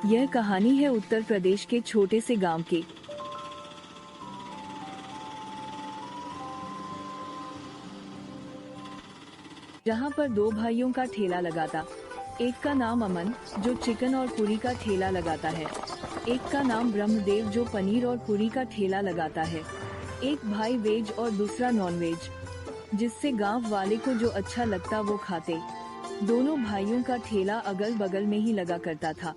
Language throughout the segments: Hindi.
यह कहानी है उत्तर प्रदेश के छोटे से गांव की। जहां पर दो भाइयों का ठेला लगा था। एक का नाम अमन, जो चिकन और पूरी का ठेला लगाता है। एक का नाम ब्रह्मदेव, जो पनीर और पूरी का ठेला लगाता है। एक भाई वेज और दूसरा नॉन वेज, जिससे गांव वाले को जो अच्छा लगता वो खाते। दोनों भाइयों का ठेला अगल बगल में ही लगा करता था।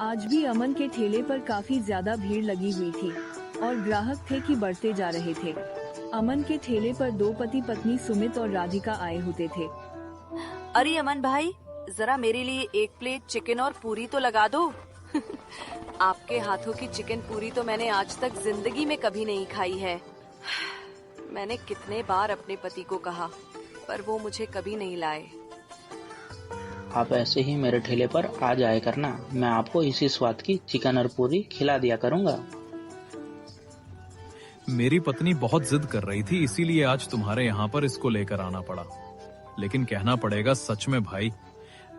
आज भी अमन के ठेले पर काफी ज्यादा भीड़ लगी हुई थी और ग्राहक थे कि बढ़ते जा रहे थे। अमन के ठेले पर दो पति पत्नी सुमित और राधिका आए होते थे। अरे अमन भाई, जरा मेरे लिए एक प्लेट चिकन और पूरी तो लगा दो। आपके हाथों की चिकन पूरी तो मैंने आज तक जिंदगी में कभी नहीं खाई है। मैंने कितने बार अपने पति को कहा, पर वो मुझे कभी नहीं लाए। आप ऐसे ही मेरे ठेले पर आ जाया करना, मैं आपको इसी स्वाद की चिकन और पूरी खिला दिया करूंगा। मेरी पत्नी बहुत जिद कर रही थी, इसीलिए आज तुम्हारे यहाँ पर इसको लेकर आना पड़ा। लेकिन कहना पड़ेगा सच में भाई,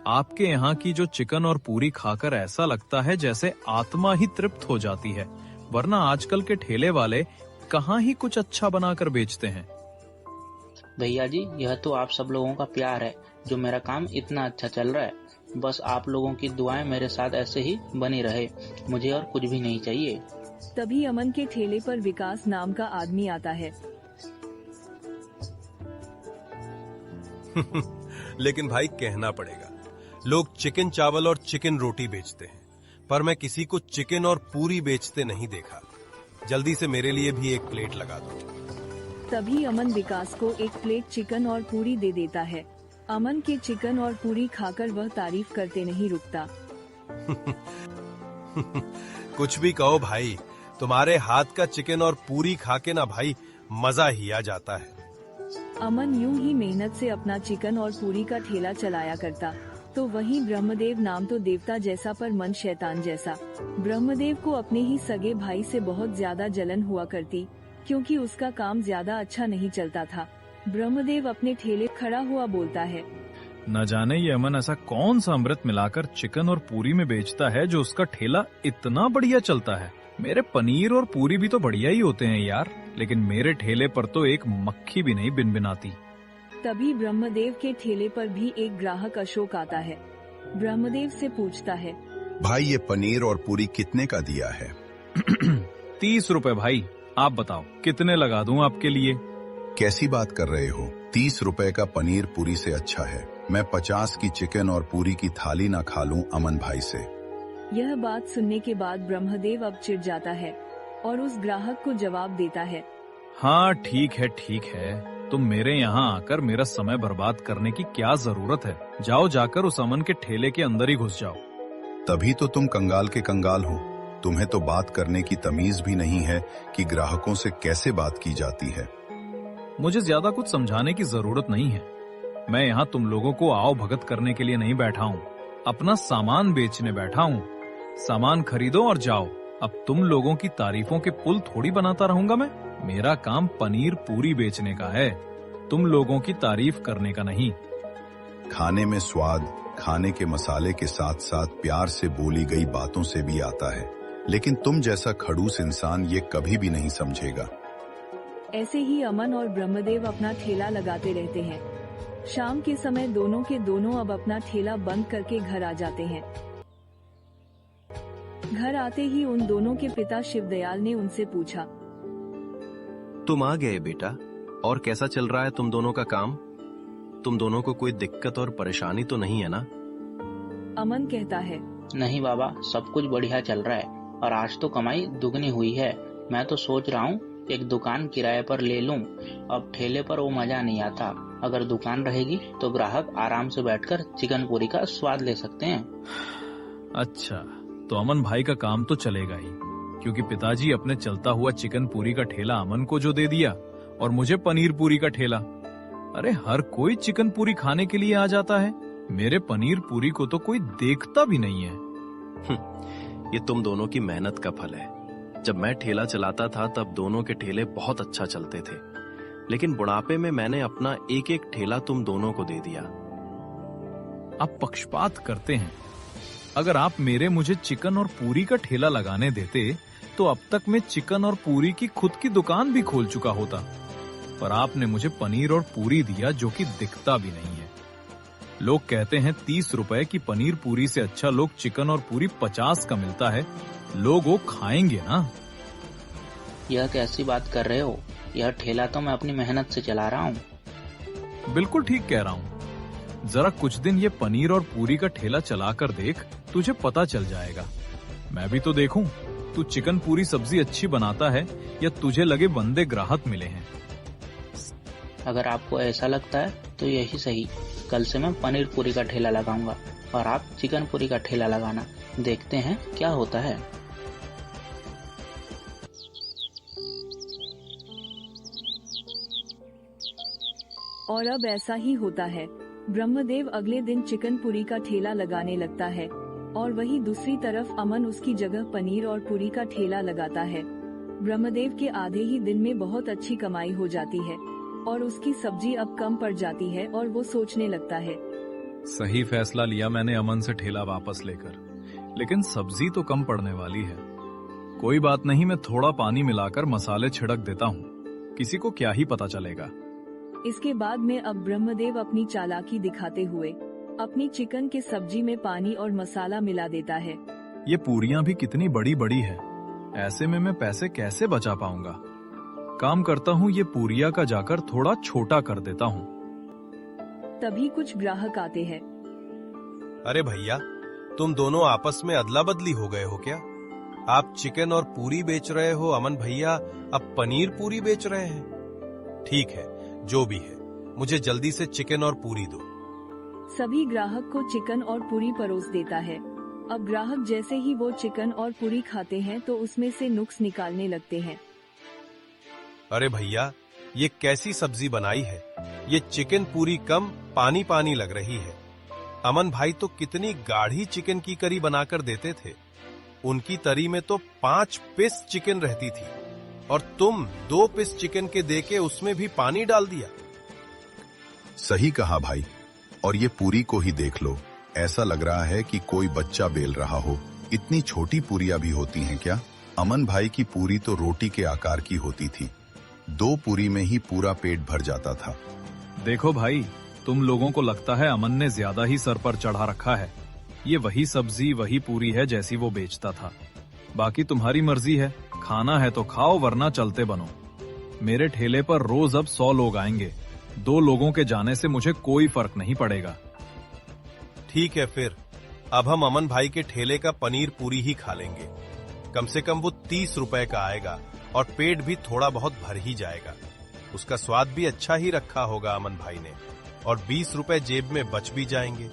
आपके यहाँ की जो चिकन और पूरी खाकर ऐसा लगता है जैसे आत्मा ही तृप्त हो जाती है, वरना आजकल के ठेले वाले कहाँ ही कुछ अच्छा बनाकर बेचते हैं। भैया जी, यह तो आप सब लोगों का प्यार है जो मेरा काम इतना अच्छा चल रहा है। बस आप लोगों की दुआएं मेरे साथ ऐसे ही बनी रहे, मुझे और कुछ भी नहीं चाहिए। तभी अमन के ठेले पर विकास नाम का आदमी आता है। लेकिन भाई कहना पड़ेगा, लोग चिकन चावल और चिकन रोटी बेचते हैं, पर मैं किसी को चिकन और पूरी बेचते नहीं देखा। जल्दी से मेरे लिए भी एक प्लेट लगा दो। तभी अमन विकास को एक प्लेट चिकन और पूरी दे देता है। अमन के चिकन और पूरी खाकर वह तारीफ करते नहीं रुकता। कुछ भी कहो भाई, तुम्हारे हाथ का चिकन और पूरी खाके ना भाई मजा ही आ जाता है। अमन यूं ही मेहनत से अपना चिकन और पूरी का ठेला चलाया करता, तो वहीं ब्रह्मदेव नाम तो देवता जैसा पर मन शैतान जैसा। ब्रह्मदेव को अपने ही सगे भाई से बहुत ज्यादा जलन हुआ करती, क्योंकि उसका काम ज्यादा अच्छा नहीं चलता था। ब्रह्मदेव अपने ठेले खड़ा हुआ बोलता है, न जाने ये अमन ऐसा कौन सा अमृत मिलाकर चिकन और पूरी में बेचता है जो उसका ठेला इतना बढ़िया चलता है। मेरे पनीर और पूरी भी तो बढ़िया ही होते हैं यार, लेकिन मेरे ठेले पर तो एक मक्खी भी नहीं बिनबिनाती। तभी ब्रह्मदेव के ठेले पर भी एक ग्राहक अशोक आता है। ब्रह्मदेव से पूछता है, भाई ये पनीर और पूरी कितने का दिया है? 30 रुपए भाई, आप बताओ कितने लगा दूं आपके लिए? कैसी बात कर रहे हो? 30 रुपए का पनीर पूरी से अच्छा है मैं 50 की चिकन और पूरी की थाली ना खा लूं अमन भाई से। यह बात सुनने के बाद ब्रह्मदेव अब चिढ़ जाता है और उस ग्राहक को जवाब देता है, हाँ ठीक है, तुम मेरे यहाँ आकर मेरा समय बर्बाद करने की क्या जरूरत है। जाओ जाकर उस अमन के ठेले के अंदर ही घुस जाओ। तभी तो तुम कंगाल के कंगाल हो, तुम्हें तो बात करने की तमीज भी नहीं है कि ग्राहकों से कैसे बात की जाती है। मुझे ज्यादा कुछ समझाने की जरूरत नहीं है। मैं यहाँ तुम लोगों को आओ भगत करने के लिए नहीं बैठा हूँ, अपना सामान बेचने बैठा हूँ। सामान खरीदो और जाओ। अब तुम लोगों की तारीफों के पुल थोड़ी बनाता रहूंगा मैं। मेरा काम पनीर पूरी बेचने का है, तुम लोगों की तारीफ करने का नहीं। खाने में स्वाद खाने के मसाले के साथ साथ प्यार से बोली गई बातों से भी आता है, लेकिन तुम जैसा खड़ूस इंसान ये कभी भी नहीं समझेगा। ऐसे ही अमन और ब्रह्मदेव अपना ठेला लगाते रहते हैं। शाम के समय दोनों के दोनों अब अपना ठेला बंद करके घर आ जाते हैं। घर आते ही उन दोनों के पिता शिवदयाल ने उनसे पूछा, तुम आ गए बेटा, और कैसा चल रहा है तुम दोनों का काम? तुम दोनों को कोई दिक्कत और परेशानी तो नहीं है ना? अमन कहता है, नहीं बाबा, सब कुछ बढ़िया चल रहा है और आज तो कमाई दुगनी हुई है। मैं तो सोच रहा हूँ एक दुकान किराए पर ले लूं। अब ठेले पर वो मजा नहीं आता, अगर दुकान रहेगी तो ग्राहक आराम से बैठकर चिकन पूरी का स्वाद ले सकते हैं। अच्छा, तो अमन भाई का काम तो चलेगा ही, क्योंकि पिताजी अपने चलता हुआ चिकन पूरी का ठेला अमन को जो दे दिया और मुझे पनीर पूरी का ठेला। अरे हर कोई चिकन पूरी खाने के लिए आ जाता है, मेरे पनीर पूरी को तो कोई देखता भी नहीं है। ये तुम दोनों की मेहनत का फल है। जब मैं ठेला चलाता था तब दोनों के ठेले बहुत अच्छा चलते थे, लेकिन बुढ़ापे में मैंने अपना एक एक ठेला तुम दोनों को दे दिया। आप पक्षपात करते हैं। अगर आप मुझे चिकन और पूरी का ठेला लगाने देते तो अब तक मैं चिकन और पूरी की खुद की दुकान भी खोल चुका होता। पर आपने मुझे पनीर और पूरी दिया जो कि दिखता भी नहीं है। लोग कहते हैं 30 रुपए की पनीर पूरी से अच्छा लोग चिकन और पूरी 50 का मिलता है। लोग वो खाएंगे ना। यह कैसी बात कर रहे हो? यह ठेला तो मैं अपनी मेहनत से चला रहा हूँ। बिल्कुल ठीक कह रहा हूँ। जरा कुछ दिन ये पनीर और पूरी का ठेला चला कर देख, तुझे पता चल जाएगा। मैं भी तो देखूं, तू चिकन पूरी सब्जी अच्छी बनाता है या तुझे लगे बंदे ग्राहक मिले हैं। अगर आपको ऐसा लगता है तो यही सही। कल से मैं पनीर पूरी का ठेला लगाऊंगा और आप चिकन पूरी का ठेला लगाना। देखते हैं क्या होता है। और अब ऐसा ही होता है। ब्रह्मदेव अगले दिन चिकन पूरी का ठेला लगाने लगता है और वही दूसरी तरफ अमन उसकी जगह पनीर और पूरी का ठेला लगाता है। ब्रह्मदेव के आधे ही दिन में बहुत अच्छी कमाई हो जाती है और उसकी सब्जी अब कम पड़ जाती है और वो सोचने लगता है, सही फैसला लिया मैंने अमन से ठेला वापस लेकर, लेकिन सब्जी तो कम पड़ने वाली है। कोई बात नहीं, मैं थोड़ा पानी मिलाकर मसाले छिड़क देता हूँ, किसी को क्या ही पता चलेगा। इसके बाद में अब ब्रह्मदेव अपनी चालाकी दिखाते हुए अपनी चिकन के सब्जी में पानी और मसाला मिला देता है। ये पूरियां भी कितनी बड़ी बड़ी है, ऐसे में मैं पैसे कैसे बचा पाऊंगा। काम करता हूँ, ये पूरिया का जाकर थोड़ा छोटा कर देता हूँ। तभी कुछ ग्राहक आते हैं। अरे भैया, तुम दोनों आपस में अदला बदली हो गए हो क्या? आप चिकन और पूरी बेच रहे हो, अमन भैया अब पनीर पूरी बेच रहे हैं। ठीक है, जो भी है, मुझे जल्दी से चिकन और पूरी दो। सभी ग्राहक को चिकन और पूरी परोस देता है। अब ग्राहक जैसे ही वो चिकन और पूरी खाते हैं तो उसमें से नुक्स निकालने लगते हैं। अरे भैया, ये कैसी सब्जी बनाई है? ये चिकन पूरी कम पानी पानी लग रही है। अमन भाई तो कितनी गाढ़ी चिकन की करी बनाकर देते थे। उनकी तरी में तो 5 पीस चिकन रहती थी और तुम 2 पीस चिकन के देके उसमें भी पानी डाल दिया। सही कहा भाई। और ये पूरी को ही देख लो, ऐसा लग रहा है कि कोई बच्चा बेल रहा हो। इतनी छोटी पूरियां भी होती हैं क्या? अमन भाई की पूरी तो रोटी के आकार की होती थी। 2 पूरी में ही पूरा पेट भर जाता था। देखो भाई, तुम लोगों को लगता है अमन ने ज्यादा ही सर पर चढ़ा रखा है। ये वही सब्जी वही पूरी है जैसी वो बेचता था। बाकी तुम्हारी मर्जी है, खाना है तो खाओ वरना चलते बनो। मेरे ठेले पर रोज अब 100 लोग आएंगे। 2 लोगों के जाने से मुझे कोई फर्क नहीं पड़ेगा। ठीक है, फिर अब हम अमन भाई के ठेले का पनीर पूरी ही खा लेंगे। कम से कम वो 30 रुपए का आएगा और पेट भी थोड़ा बहुत भर ही जाएगा। उसका स्वाद भी अच्छा ही रखा होगा अमन भाई ने, और 20 रुपए जेब में बच भी जाएंगे।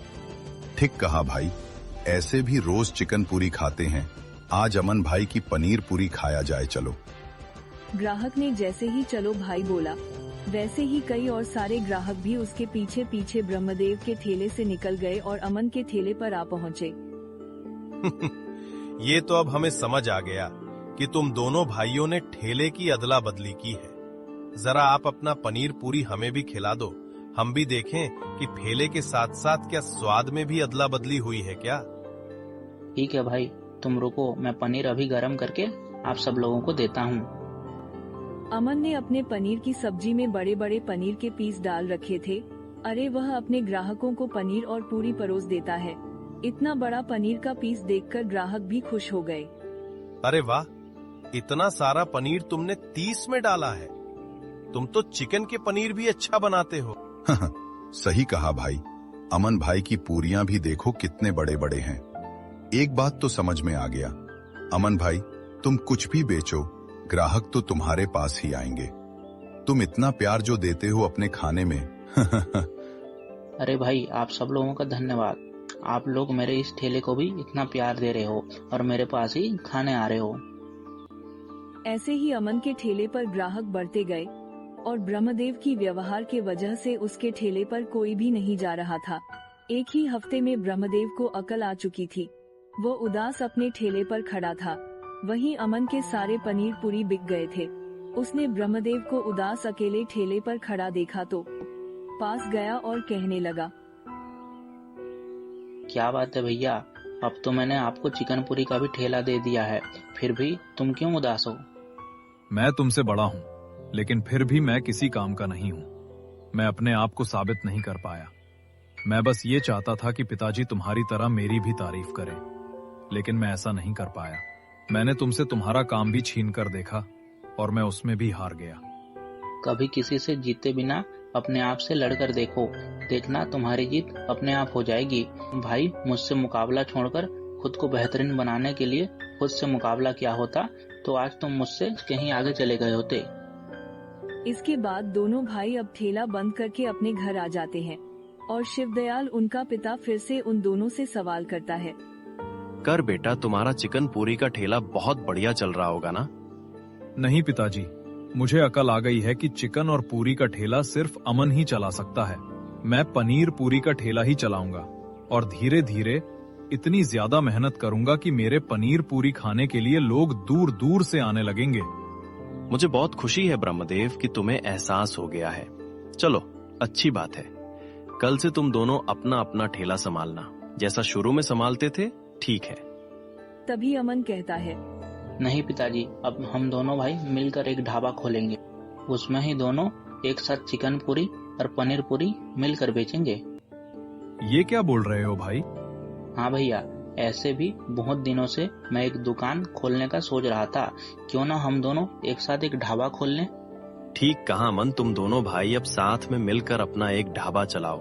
ठीक कहा भाई, ऐसे भी रोज चिकन पूरी खाते हैं। आज अमन भाई की पनीर पूरी खाया जाए, चलो। ग्राहक ने जैसे ही चलो भाई बोला, वैसे ही कई और सारे ग्राहक भी उसके पीछे पीछे ब्रह्मदेव के ठेले से निकल गए और अमन के ठेले पर आ पहुंचे। ये तो अब हमें समझ आ गया कि तुम दोनों भाइयों ने ठेले की अदला बदली की है। जरा आप अपना पनीर पूरी हमें भी खिला दो, हम भी देखें कि ठेले के साथ साथ क्या स्वाद में भी अदला बदली हुई है क्या। ठीक है भाई, तुम रुको, मैं पनीर अभी गरम करके आप सब लोगों को देता हूँ। अमन ने अपने पनीर की सब्जी में बड़े बड़े पनीर के पीस डाल रखे थे। अरे वह अपने ग्राहकों को पनीर और पूरी परोस देता है। इतना बड़ा पनीर का पीस देखकर ग्राहक भी खुश हो गए। अरे वाह, इतना सारा पनीर तुमने 30 में डाला है। तुम तो चिकन के पनीर भी अच्छा बनाते हो। सही कहा भाई, अमन भाई की पूरियां भी देखो कितने बड़े बड़े हैं। एक बात तो समझ में आ गया, अमन भाई तुम कुछ भी बेचो, ग्राहक तो तुम्हारे पास ही आएंगे। तुम इतना प्यार जो देते हो अपने खाने में। अरे भाई, आप सब लोगों का धन्यवाद। आप लोग मेरे इस ठेले को भी इतना प्यार दे रहे हो और मेरे पास ही खाने आ रहे हो। ऐसे ही अमन के ठेले पर ग्राहक बढ़ते गए और ब्रह्मदेव की व्यवहार के वजह से उसके ठेले पर कोई भी नहीं जा रहा था। एक ही हफ्ते में ब्रह्मदेव को अकल आ चुकी थी। वो उदास अपने ठेले पर खड़ा था। वहीं अमन के सारे पनीर पूरी बिक गए थे। उसने ब्रह्मदेव को उदास अकेले ठेले पर खड़ा देखा तो पास गया और कहने लगा, क्या बात है भैया, अब तो मैंने आपको चिकन पूरी का भी ठेला दे दिया है, फिर भी तुम क्यों उदास हो? मैं तुमसे बड़ा हूँ, लेकिन फिर भी मैं किसी काम का नहीं हूँ। मैं अपने आप को साबित नहीं कर पाया। मैं बस ये चाहता था कि पिताजी तुम्हारी तरह मेरी भी तारीफ करें, लेकिन मैं ऐसा नहीं कर पाया। मैंने तुमसे तुम्हारा काम भी छीन कर देखा और मैं उसमें भी हार गया। कभी किसी से जीते बिना अपने आप से लड़कर देखो, देखना तुम्हारी जीत अपने आप हो जाएगी। भाई, मुझसे मुकाबला छोड़कर खुद को बेहतरीन बनाने के लिए खुद से मुकाबला किया होता तो आज तुम मुझसे कहीं आगे चले गए होते। इसके बाद दोनों भाई अब ठेला बंद करके अपने घर आ जाते हैं और शिवदयाल उनका पिता फिर से उन दोनों से सवाल करता है। कर बेटा, तुम्हारा चिकन पूरी का ठेला बहुत बढ़िया चल रहा होगा ना? नहीं पिताजी, मुझे अकल आ गई है कि चिकन और पूरी का ठेला सिर्फ अमन ही चला सकता है। मैं पनीर पूरी का ठेला ही चलाऊंगा और धीरे धीरे इतनी ज्यादा मेहनत करूंगा कि मेरे पनीर पूरी खाने के लिए लोग दूर दूर से आने लगेंगे। मुझे बहुत खुशी है ब्रह्मदेव कि तुम्हें एहसास हो गया है। चलो, अच्छी बात है। कल से तुम दोनों अपना अपना ठेला संभालना, जैसा शुरू में संभालते थे, ठीक है? तभी अमन कहता है, नहीं पिताजी, अब हम दोनों भाई मिलकर एक ढाबा खोलेंगे। उसमें ही दोनों एक साथ चिकन पूरी और पनीर पूरी मिलकर बेचेंगे। ये क्या बोल रहे हो भाई? हाँ भैया, ऐसे भी बहुत दिनों से मैं एक दुकान खोलने का सोच रहा था। क्यों ना हम दोनों एक साथ एक ढाबा खोल लें? ठीक कहा अमन, तुम दोनों भाई अब साथ में मिलकर अपना एक ढाबा चलाओ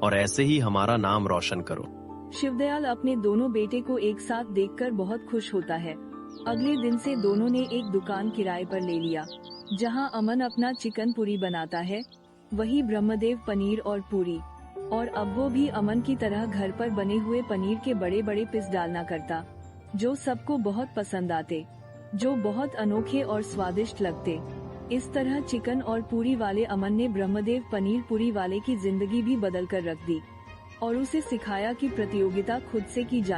और ऐसे ही हमारा नाम रोशन करो। शिवदयाल अपने दोनों बेटे को एक साथ देखकर बहुत खुश होता है। अगले दिन से दोनों ने एक दुकान किराए पर ले लिया। जहां अमन अपना चिकन पूरी बनाता है, वही ब्रह्मदेव पनीर और पूरी। और अब वो भी अमन की तरह घर पर बने हुए पनीर के बड़े बड़े पीस डालना करता, जो सबको बहुत पसंद आते, जो बहुत अनोखे और स्वादिष्ट लगते। इस तरह चिकन और पूरी वाले अमन ने ब्रह्मदेव पनीर पूरी वाले की जिंदगी भी बदल कर रख दी और उसे सिखाया कि प्रतियोगिता खुद से की जानी